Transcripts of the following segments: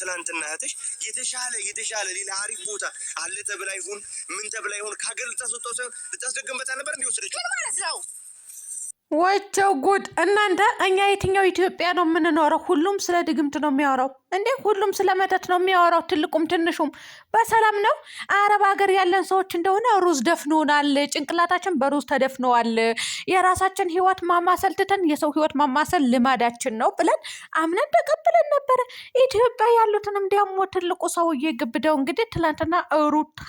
ትናንትና እህትሽ የተሻለ ሌላ አሪፍ ቦታ አለ ተብላ ይሁን ምን ተብላ ይሁን ከሀገር ልታስወጣው ሰው ልታስደግምበት አልነበር እንዲወስደች ማለት ነው። ወቸው ጉድ እናንተ! እኛ የትኛው ኢትዮጵያ ነው የምንኖረው? ሁሉም ስለ ድግምት ነው የሚያወራው እንዴ? ሁሉም ስለ መተት ነው የሚያወራው፣ ትልቁም ትንሹም። በሰላም ነው። አረብ ሀገር ያለን ሰዎች እንደሆነ ሩዝ ደፍኖናል፣ ጭንቅላታችን በሩዝ ተደፍነዋል። የራሳችን ህይወት ማማሰል ትተን የሰው ህይወት ማማሰል ልማዳችን ነው ብለን አምነን ተቀብለን ነበረ። ኢትዮጵያ ያሉትንም ደግሞ ትልቁ ሰውዬ ግብደው እንግዲህ ትላንትና ሩታ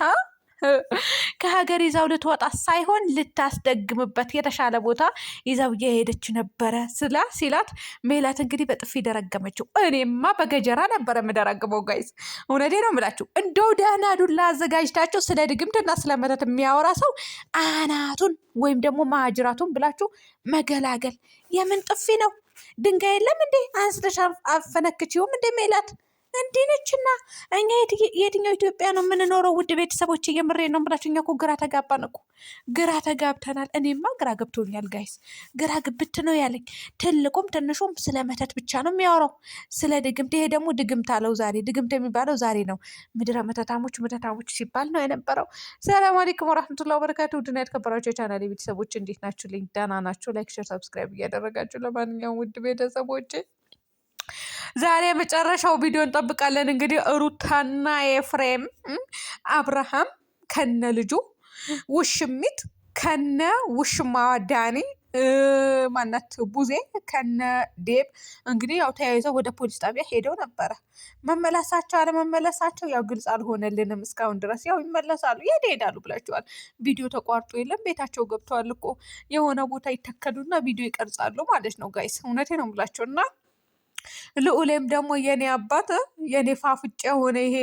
ከሀገር ይዛው ልትወጣ ሳይሆን ልታስደግምበት የተሻለ ቦታ ይዛው እየሄደች ነበረ ሲላት ሜላት እንግዲህ በጥፊ ደረገመችው። እኔማ በገጀራ ነበረ የምደረግመው ጋይስ፣ እውነቴ ነው የምላችሁ። እንደው ደህና ዱላ አዘጋጅታችሁ ስለ ድግምትና ስለ መተት የሚያወራ ሰው አናቱን ወይም ደግሞ ማጅራቱን ብላችሁ መገላገል። የምን ጥፊ ነው? ድንጋይ የለም እንዴ አንስተሽ አፈነክችውም እንዴ ሜላት? እንዲህ ነችና እኛ የትኛው ኢትዮጵያ ነው የምንኖረው? ውድ ቤተሰቦች እየምሬ ነው ብላችሁ እኛ እኮ ግራ ተጋባን እኮ ግራ ተጋብተናል። እኔማ ግራ ገብቶኛል ጋይስ፣ ግራ ግብት ነው ያለኝ። ትልቁም ትንሹም ስለ መተት ብቻ ነው የሚያወራው፣ ስለ ድግምት። ይሄ ደግሞ ድግምት አለው ዛሬ። ድግምት የሚባለው ዛሬ ነው። ምድረ መተታሞች ሲባል ነው የነበረው። ሰላም አለይኩም ወራህመቱላሂ ወበረካቱ። ውድና የተከበራችሁ የቻናሌ ቤተሰቦች እንዴት ናችሁ? ልኝ ደህና ናችሁ? ላይክ፣ ሼር፣ ሰብስክራይብ እያደረጋችሁ ለማንኛውም ውድ ቤተሰቦች ዛሬ የመጨረሻው ቪዲዮ እንጠብቃለን። እንግዲህ ሩታና ኤፍሬም አብርሃም ከነ ልጁ ውሽሚት ከነ ውሽማዋ ዳኒ ማናት ቡዜ ከነ ዴብ እንግዲህ ያው ተያይዘው ወደ ፖሊስ ጣቢያ ሄደው ነበረ። መመለሳቸው አለመመለሳቸው ያው ግልጽ አልሆነልንም እስካሁን ድረስ። ያው ይመለሳሉ፣ የት ይሄዳሉ ብላችኋል። ቪዲዮ ተቋርጦ የለም ቤታቸው ገብተዋል እኮ። የሆነ ቦታ ይተከሉና ቪዲዮ ይቀርጻሉ ማለት ነው ጋይስ። እውነቴ ነው ብላቸው እና ልዑሌም ደግሞ የኔ አባት የኔ ፋፍጭ የሆነ ይሄ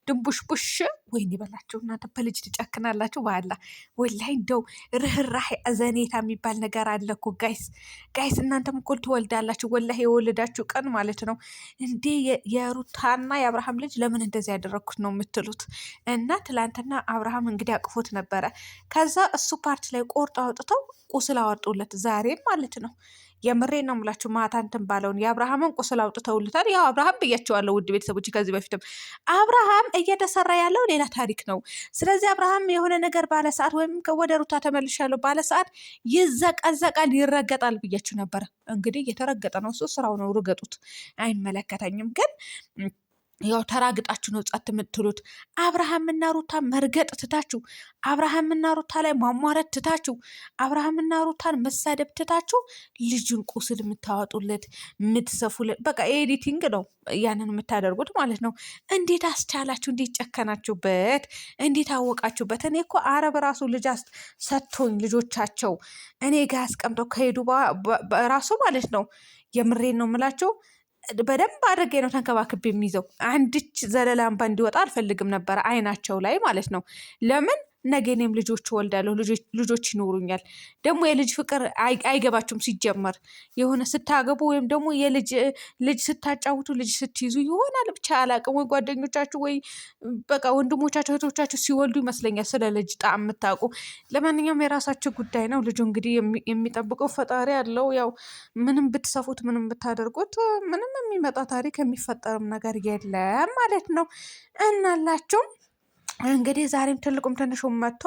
ድንቡሽቡሽ ወይኔ በላቸው እናንተ በልጅ ትጨክናላችሁ። ባላ ወላይ እንደው ርህራሄ አዘኔታ የሚባል ነገር አለ እኮ ጋይስ እናንተም እኮ ትወልዳላችሁ። ወላሂ የወለዳችሁ ቀን ማለት ነው እንዴ የሩታና የአብርሃም ልጅ ለምን እንደዚህ ያደረግኩት ነው የምትሉት። እና ትላንትና አብርሃም እንግዲህ አቅፎት ነበረ። ከዛ እሱ ፓርት ላይ ቆርጦ አውጥተው ቁስል አወጡለት ዛሬም ማለት ነው። የምሬ ነው የምላችሁ። ማታ እንትን ባለውን የአብርሃምን ቁስል አውጥተውልታል። ያው አብርሃም ብያቸዋለሁ ውድ ቤተሰቦች ከዚህ በፊትም አብርሃም እየተሰራ ያለው ሌላ ታሪክ ነው። ስለዚህ አብርሃም የሆነ ነገር ባለ ሰዓት ወይም ወደ ሩታ ተመልሻለሁ ባለ ሰዓት ይዘቀዘቃል፣ ይረገጣል ብያችሁ ነበረ። እንግዲህ እየተረገጠ ነው፣ እሱ ስራው ነው፣ ርገጡት፣ አይመለከተኝም። ግን ያው ተራግጣችሁ ነው ጸጥ የምትሉት። አብርሃምና ሩታ መርገጥ ትታችሁ፣ አብርሃምና ሩታ ላይ ማሟረት ትታችሁ፣ አብርሃምና ሩታን መሳደብ ትታችሁ ልጁን ቁስል የምታወጡለት የምትሰፉለት፣ በቃ ኤዲቲንግ ነው ያንን የምታደርጉት ማለት ነው። እንዴት አስቻላችሁ? እንዴት ጨከናችሁበት? እንዴት አወቃችሁበት? እኔ እኮ አረብ ራሱ ልጅ ሰጥቶኝ ልጆቻቸው እኔ ጋር አስቀምጠው ከሄዱ ራሱ ማለት ነው። የምሬን ነው የምላቸው በደንብ አድርጌ ነው ተንከባክብ የሚይዘው። አንድች ዘለላ እንባ እንዲወጣ አልፈልግም ነበረ አይናቸው ላይ ማለት ነው። ለምን ነገ እኔም ልጆች እወልዳለሁ፣ ልጆች ይኖሩኛል። ደግሞ የልጅ ፍቅር አይገባችሁም ሲጀመር። የሆነ ስታገቡ ወይም ደግሞ ልጅ ስታጫውቱ ልጅ ስትይዙ ይሆናል ብቻ አላቅም፣ ወይ ጓደኞቻችሁ ወይ በቃ ወንድሞቻችሁ እህቶቻችሁ ሲወልዱ ይመስለኛል ስለ ልጅ ጣዕም የምታውቁ። ለማንኛውም የራሳችሁ ጉዳይ ነው። ልጁ እንግዲህ የሚጠብቀው ፈጣሪ ያለው። ያው ምንም ብትሰፉት ምንም ብታደርጉት ምንም የሚመጣ ታሪክ የሚፈጠርም ነገር የለም ማለት ነው። እናላችሁ እንግዲህ ዛሬም ትልቁም ትንሹም መጥቶ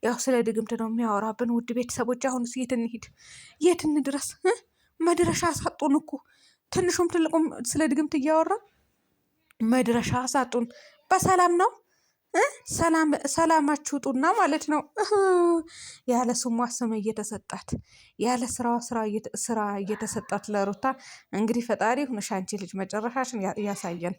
ያው ስለ ድግምት ነው የሚያወራብን። ውድ ቤተሰቦች አሁንስ የት እንሂድ? የት እንድረስ? መድረሻ አሳጡን እኮ። ትንሹም ትልቁም ስለ ድግምት እያወራ መድረሻ አሳጡን። በሰላም ነው ሰላማችሁ ውጡና ማለት ነው። ያለ ስሟ ስም እየተሰጣት ያለ ስራዋ ስራ እየተሰጣት ለሩታ እንግዲህ ፈጣሪ ሁነሽ አንቺ ልጅ መጨረሻሽን ያሳየን።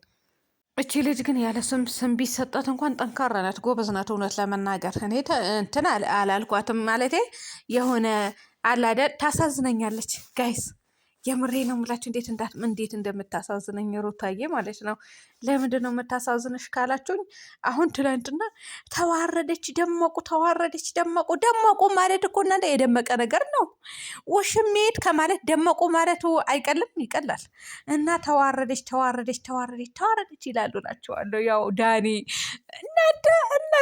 እቺ ልጅ ግን ያለ ስም ቢሰጣት እንኳን ጠንካራ ናት፣ ጎበዝ ናት። እውነት ለመናገር እኔ እንትን አላልኳትም ማለቴ የሆነ አላደ ታሳዝነኛለች ጋይስ። የምሬ ነው የምላችሁ እንዴት እንደምታሳዝነኝ ሩታዬ ማለት ነው። ለምንድን ነው የምታሳዝንሽ ካላችሁኝ፣ አሁን ትላንትና ተዋረደች ደመቁ ማለት እኮ እናንተ የደመቀ ነገር ነው። ውሽሜት ከማለት ደመቁ ማለቱ አይቀልም? ይቀላል። እና ተዋረደች ይላሉ ናቸዋለሁ። ያው ዳኒ እናንተ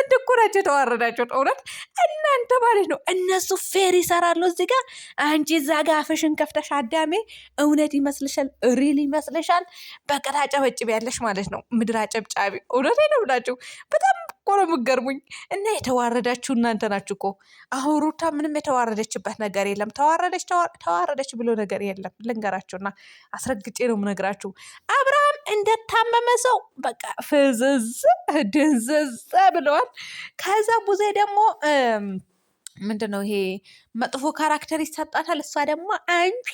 እናንተ እኮ ናቸው የተዋረዳችሁት። እውነት እናንተ ማለት ነው። እነሱ ፌር ይሰራሉ እዚህ ጋር፣ አንቺ እዛ ጋ አፍሽን ከፍተሽ አዳሜ። እውነት ይመስልሻል? ሪል ይመስልሻል? በቃ ታጨበጭቢያለሽ ማለት ነው። ምድር አጨብጫቢ። እውነት ነው ብላችሁ በጣም እኮ ነው የምትገርሙኝ። እና የተዋረዳችሁ እናንተ ናችሁ እኮ። አሁን ሩታ ምንም የተዋረደችበት ነገር የለም። ተዋረደች ብሎ ነገር የለም። ልንገራችሁና አስረግጬ ነው የምነግራችሁ። አብርሃም እንደታመመ ሰው በቃ ፍዝዝ ድንዝዝ ብለዋል። ከዛ ቡዜ ደግሞ ምንድን ነው ይሄ መጥፎ ካራክተር ይሰጣታል። እሷ ደግሞ አንቺ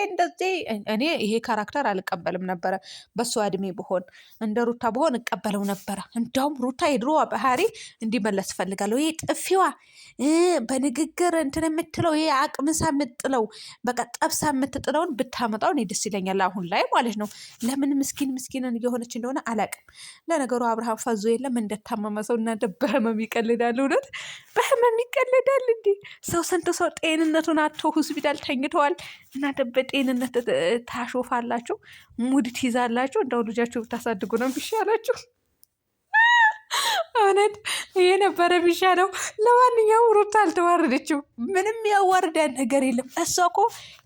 እንደዚህ እኔ ይሄ ካራክተር አልቀበልም ነበረ። በእሷ እድሜ ብሆን እንደ ሩታ ብሆን እቀበለው ነበረ። እንዲያውም ሩታ የድሮ ባህሪ እንዲመለስ ፈልጋለሁ። ይሄ ጥፊዋ በንግግር እንትን የምትለው ይሄ አቅምሳ የምጥለው በቃ ጠብሳ የምትጥለውን ብታመጣው እኔ ደስ ይለኛል። አሁን ላይ ማለት ነው። ለምን ምስኪንን እየሆነች እንደሆነ አላቅም። ለነገሩ አብርሃም ፈዞ የለም እንደታመመ ሰው። እናንተ በህመም ይቀልዳል። እውነት በህመም ይቀልዳል። እንዲህ ሰው ስንት ሰው ጤንነቱን አቶ ሆስፒታል ተኝተዋል። እናንተ በጤንነት ታሾፋላችሁ፣ ሙድ ትይዛላችሁ። እንደው ልጃችሁ ብታሳድጉ ነው የሚሻላችሁ። እውነት ይሄ ነበረ የሚሻለው። ለማንኛውም ሩታ አልተዋረደችው። ምንም ያዋርዳን ነገር የለም። እሷ እኮ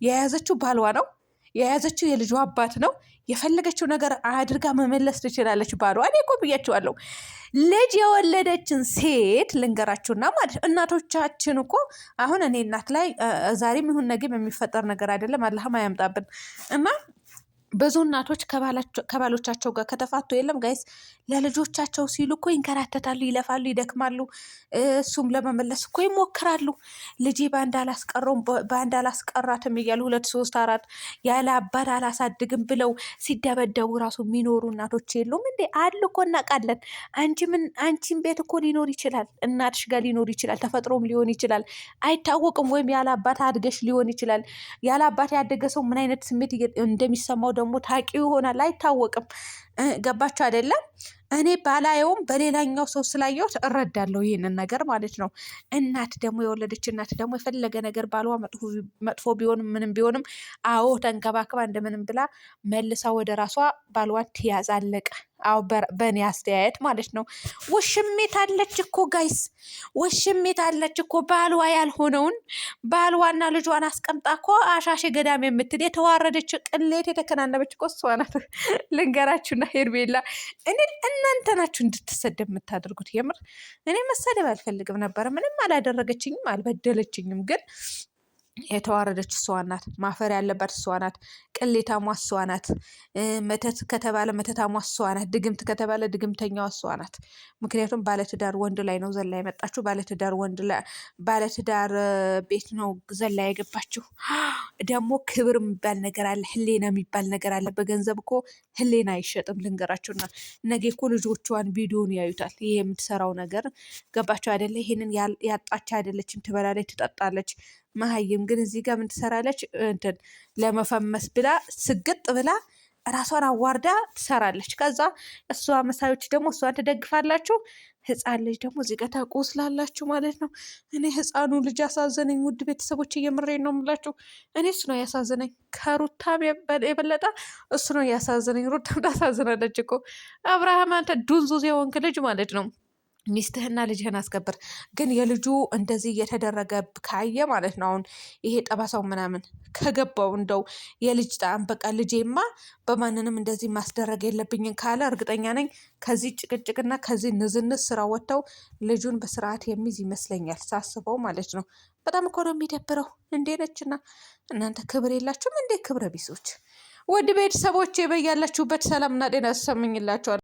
የያዘችው ባልዋ ነው፣ የያዘችው የልጇ አባት ነው። የፈለገችው ነገር አድርጋ መመለስ ትችላለች። ባሏ እኔ እኮ ብያችኋለሁ። ልጅ የወለደችን ሴት ልንገራችሁና ማለት እናቶቻችን እኮ አሁን እኔ እናት ላይ ዛሬም ይሁን ነገም የሚፈጠር ነገር አይደለም፣ አላህም አያምጣብን እና ብዙ እናቶች ከባሎቻቸው ጋር ከተፋቱ የለም ጋይስ ለልጆቻቸው ሲሉ እኮ ይንከራተታሉ፣ ይለፋሉ፣ ይደክማሉ። እሱም ለመመለስ እኮ ይሞክራሉ። ልጄ በአንድ አላስቀረውም በአንድ አላስቀራትም እያሉ 2 3 4 ያለ አባት አላሳድግም ብለው ሲደበደቡ ራሱ የሚኖሩ እናቶች የሉም እንዴ? አሉ እኮ እናውቃለን። አንቺን ቤት እኮ ሊኖር ይችላል፣ እናትሽ ጋር ሊኖር ይችላል፣ ተፈጥሮም ሊሆን ይችላል፣ አይታወቅም። ወይም ያለ አባት አድገሽ ሊሆን ይችላል። ያለ አባት ያደገ ሰው ምን አይነት ስሜት እንደሚሰማው ደግሞ ታውቂው ይሆናል፣ አይታወቅም። ገባችሁ አይደለም? እኔ ባላየውም በሌላኛው ሰው ስላየሁት እረዳለሁ ይህንን ነገር ማለት ነው። እናት ደግሞ የወለደች እናት ደግሞ የፈለገ ነገር ባልዋ መጥፎ ቢሆንም ምንም ቢሆንም አዎ ተንከባክባ እንደምንም ብላ መልሳ ወደ ራሷ ባልዋን ትያዝ። አለቀ። አዎ በእኔ አስተያየት ማለት ነው። ውሽሜት አለች እኮ ጋይስ፣ ውሽሜት አለች እኮ ባልዋ ያልሆነውን ባልዋና ልጇን አስቀምጣ እኮ አሻሼ ገዳም የምትል የተዋረደች ቅሌት የተከናነበች እኮ እሷ ናት። ልንገራችሁና ሄርሜላ እናንተ ናችሁ እንድትሰደብ የምታደርጉት። የምር እኔ መሰደብ አልፈልግም ነበረ። ምንም አላደረገችኝም፣ አልበደለችኝም። ግን የተዋረደች እሷ ናት። ማፈር ያለባት እሷ ናት። ቅሌታሟ እሷ ናት። መተት ከተባለ መተታሟ እሷ ናት። ድግምት ከተባለ ድግምተኛዋ እሷ ናት። ምክንያቱም ባለትዳር ወንድ ላይ ነው ዘላ የመጣችሁ። ባለትዳር ቤት ነው ዘላ የገባችሁ። ደግሞ ክብር የሚባል ነገር አለ፣ ህሌና የሚባል ነገር አለ። በገንዘብ እኮ ህሌና አይሸጥም። ልንገራችሁና ነገ እኮ ልጆቿን ቪዲዮን ያዩታል። ይሄ የምትሰራው ነገር ገባችሁ አይደለ? ይሄንን ያጣች አይደለችም። ትበላለች፣ ትጠጣለች። መሀይም ግን እዚህ ጋር ምን ትሰራለች? እንትን ለመፈመስ ብላ ስግጥ ብላ ራሷን አዋርዳ ትሰራለች። ከዛ እሷ መሳዮች ደግሞ እሷን ትደግፋላችሁ። ህፃን ልጅ ደግሞ እዚህ ጋር ታቆስላላችሁ ማለት ነው። እኔ ህፃኑ ልጅ አሳዘነኝ። ውድ ቤተሰቦች እየምሬን ነው የምላችሁ። እኔ እሱ ነው ያሳዘነኝ፣ ከሩታም የበለጠ እሱ ነው ያሳዘነኝ። ሩታም ታሳዝናለች እኮ። አብርሃም አንተ ዱንዙዝ የሆንክ ልጅ ማለት ነው። ሚስትህና ልጅህን አስከብር። ግን የልጁ እንደዚህ እየተደረገ ካየ ማለት ነው አሁን ይሄ ጠባሳው ምናምን ከገባው እንደው የልጅ ጣም በቃ ልጄማ በማንንም እንደዚህ ማስደረግ የለብኝም ካለ እርግጠኛ ነኝ ከዚህ ጭቅጭቅና ከዚህ ንዝንዝ ስራ ወጥተው ልጁን በስርዓት የሚይዝ ይመስለኛል ሳስበው ማለት ነው። በጣም እኮ ነው የሚደብረው። እንዴ ነችና እናንተ ክብር የላችሁም እንዴ? ክብረ ቢሶች። ውድ ቤተሰቦቼ በያላችሁበት ሰላምና ጤና ያሰማኝላችኋል።